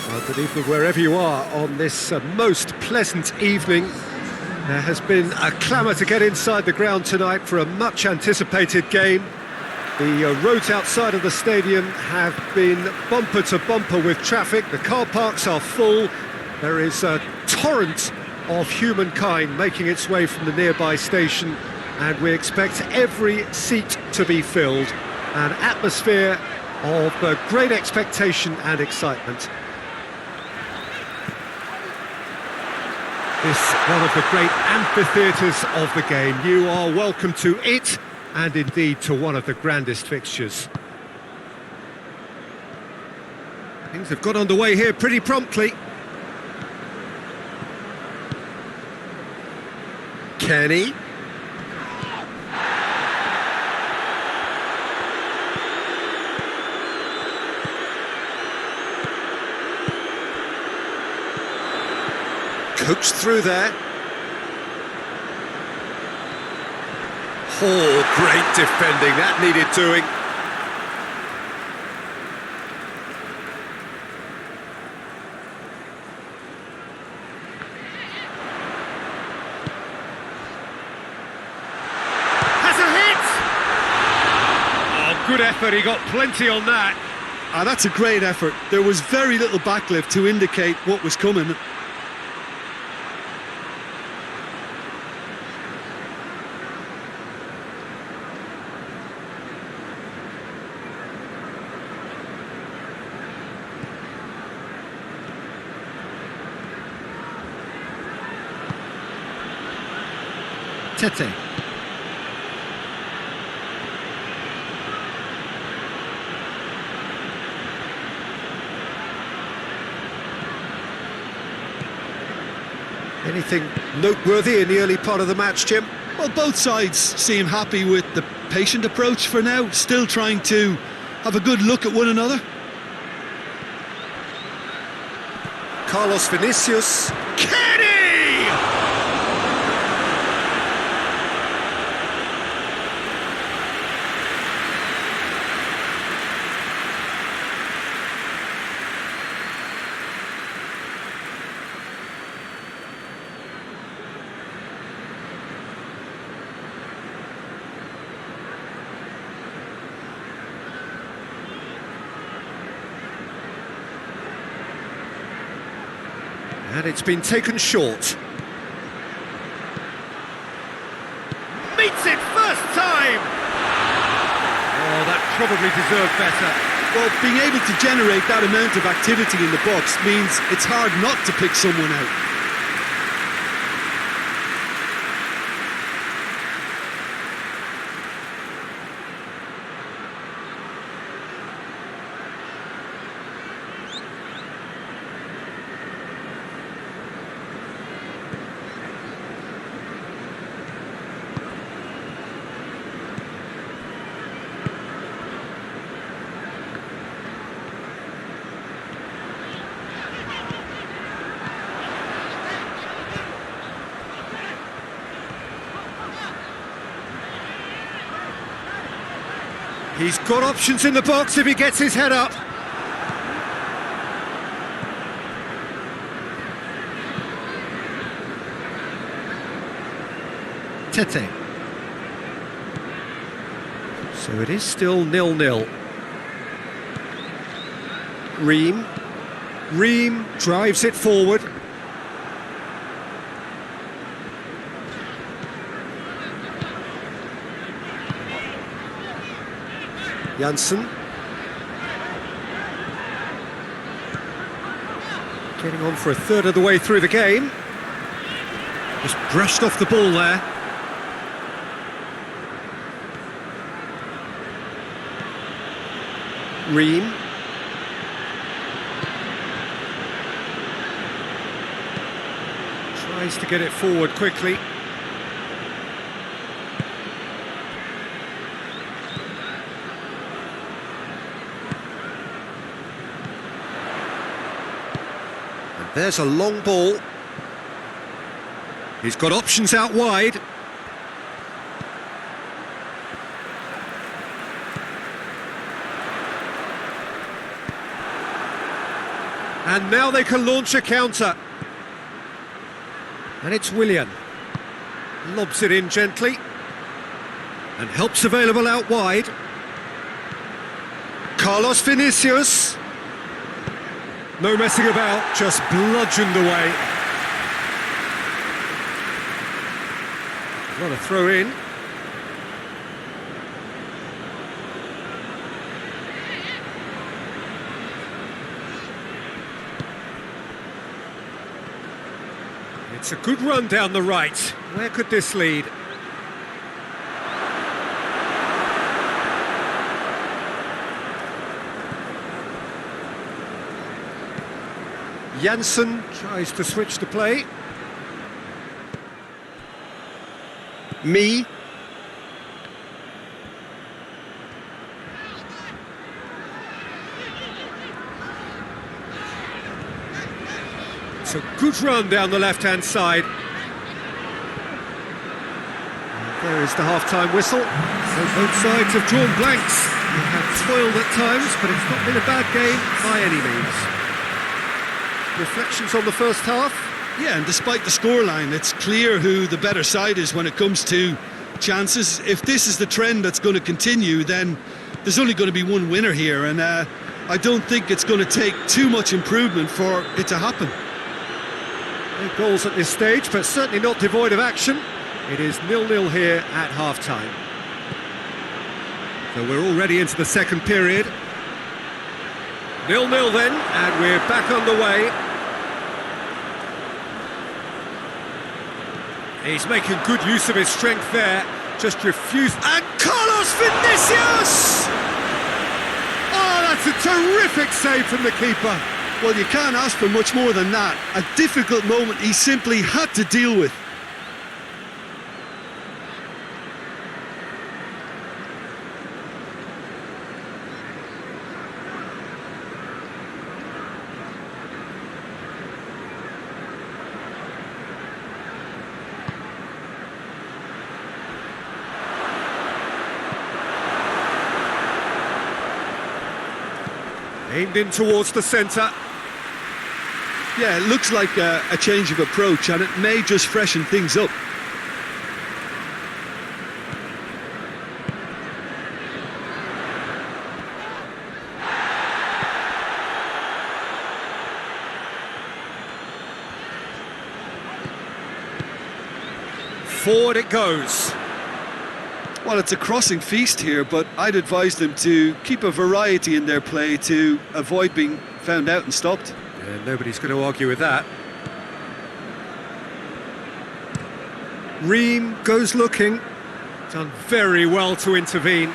Well, good evening wherever you are on this most pleasant evening. There has been a clamour to get inside the ground tonight for a much anticipated game. The roads outside of the stadium have been bumper to bumper with traffic. The car parks are full. There is a torrent of humankind making its way from the nearby station, and we expect every seat to be filled. An atmosphere of great expectation and excitement. This one of the great amphitheatres of the game. You are welcome to it, and indeed to one of the grandest fixtures. Things have got underway here pretty promptly. Kenny. Coached through there. Oh, great defending, that needed doing. Has a hit! Oh, good effort, he got plenty on that. That's a great effort. There was very little backlift to indicate what was coming. Tete. Anything noteworthy in the early part of the match, Jim? Well, both sides seem happy with the patient approach for now, still trying to have a good look at one another. Carlos Vinicius. Kenny! And it's been taken short. Meets it first time! Oh, that probably deserved better. Well, being able to generate that amount of activity in the box means it's hard not to pick someone out. He's got options in the box if he gets his head up. Tete. So it is still 0-0. Ream drives it forward. Janssen. Getting on for a third of the way through the game. Just brushed off the ball there. Ream. Tries to get it forward quickly. There's a long ball. He's got options out wide. And now they can launch a counter. And it's Willian. Lobs it in gently. And help's available out wide. Carlos Vinicius. No messing about, just bludgeoned away. What a throw in. It's a good run down the right. Where could this lead? Janssen tries to switch the play. Me. It's a good run down the left-hand side. And there is the half-time whistle. So both sides have drawn blanks. They have toiled at times, but it's not been a bad game by any means. Reflections on the first half? Yeah, and despite the scoreline, it's clear who the better side is when it comes to chances. If this is the trend that's going to continue, then there's only going to be one winner here, and I don't think it's going to take too much improvement for it to happen. No goals at this stage, but certainly not devoid of action. It is 0-0 here at half-time. So we're already into the second period. 0-0 then, and we're back underway. He's making good use of his strength there. Just refused. And Carlos Vinicius! Oh, that's a terrific save from the keeper. Well, you can't ask for much more than that. A difficult moment he simply had to deal with. Aimed in towards the centre. Yeah, it looks like a change of approach, and it may just freshen things up. Forward it goes. Well, it's a crossing feast here, but I'd advise them to keep a variety in their play to avoid being found out and stopped. Yeah, nobody's going to argue with that. Ream goes looking. Done very well to intervene.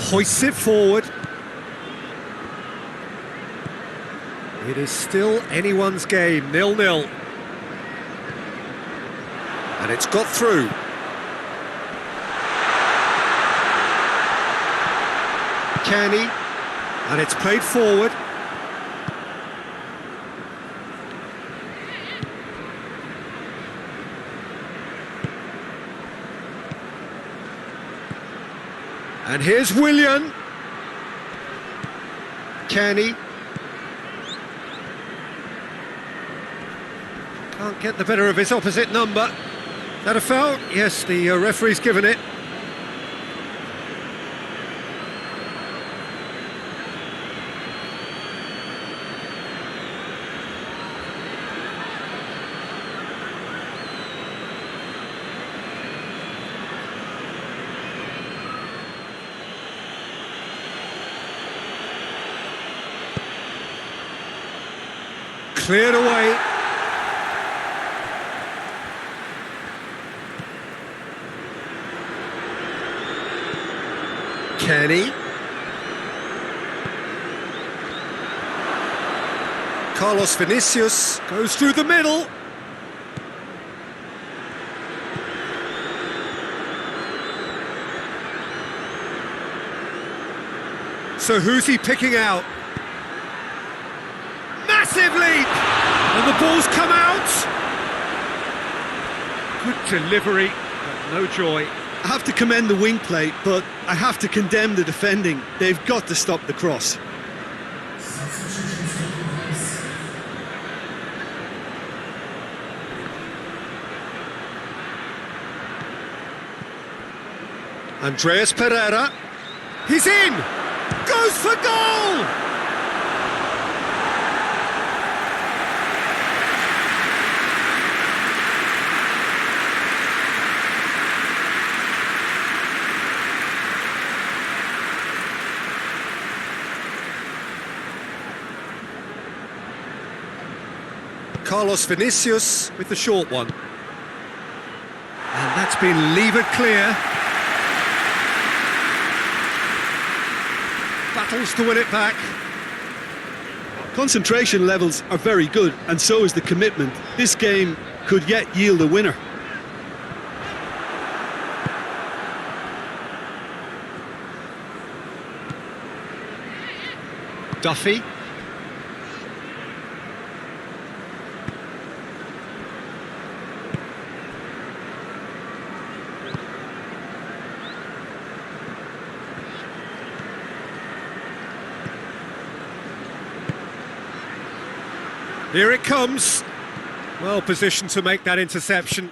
Hoists it forward. It is still anyone's game, 0-0. And it's got through. Kenny, and it's played forward. And here's Willian. Kenny. Can't get the better of his opposite number. That a foul? Yes, the referee's given it. Cleared away. Kenny. Carlos Vinicius goes through the middle. So who's he picking out? Massive leap! And the ball's come out! Good delivery, but no joy. I have to commend the wing play, but I have to condemn the defending. They've got to stop the cross. Andreas Pereira. He's in! Goes for goal! Carlos Vinicius with the short one. And that's been levered clear. Battles to win it back. Concentration levels are very good, and so is the commitment. This game could yet yield a winner. Duffy. Here it comes. Well positioned to make that interception.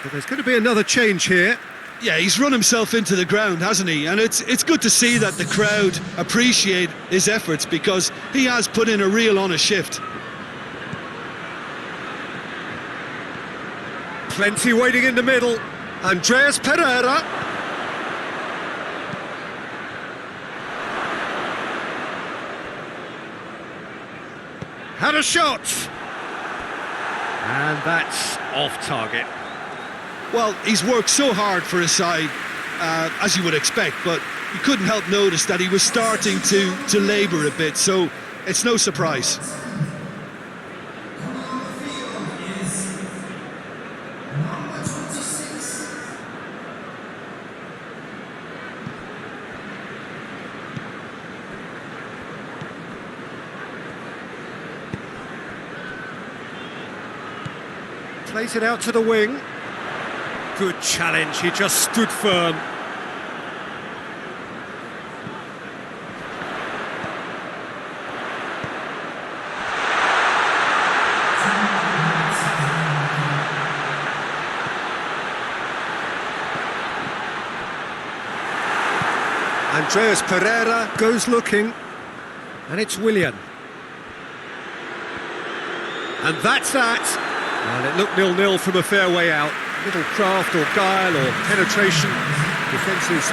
But there's going to be another change here. Yeah, he's run himself into the ground, hasn't he? And it's good to see that the crowd appreciate his efforts, because he has put in a real honest shift. Plenty waiting in the middle. Andreas Pereira. Had a shot. And that's off target. Well, he's worked so hard for his side, as you would expect, but you couldn't help notice that he was starting to labour a bit, so it's no surprise. Plays it out to the wing. Good challenge, he just stood firm. Andreas Pereira goes looking, and it's Willian. And that's that. And it looked 0-0 from a fair way out. Little craft or guile or penetration. Defences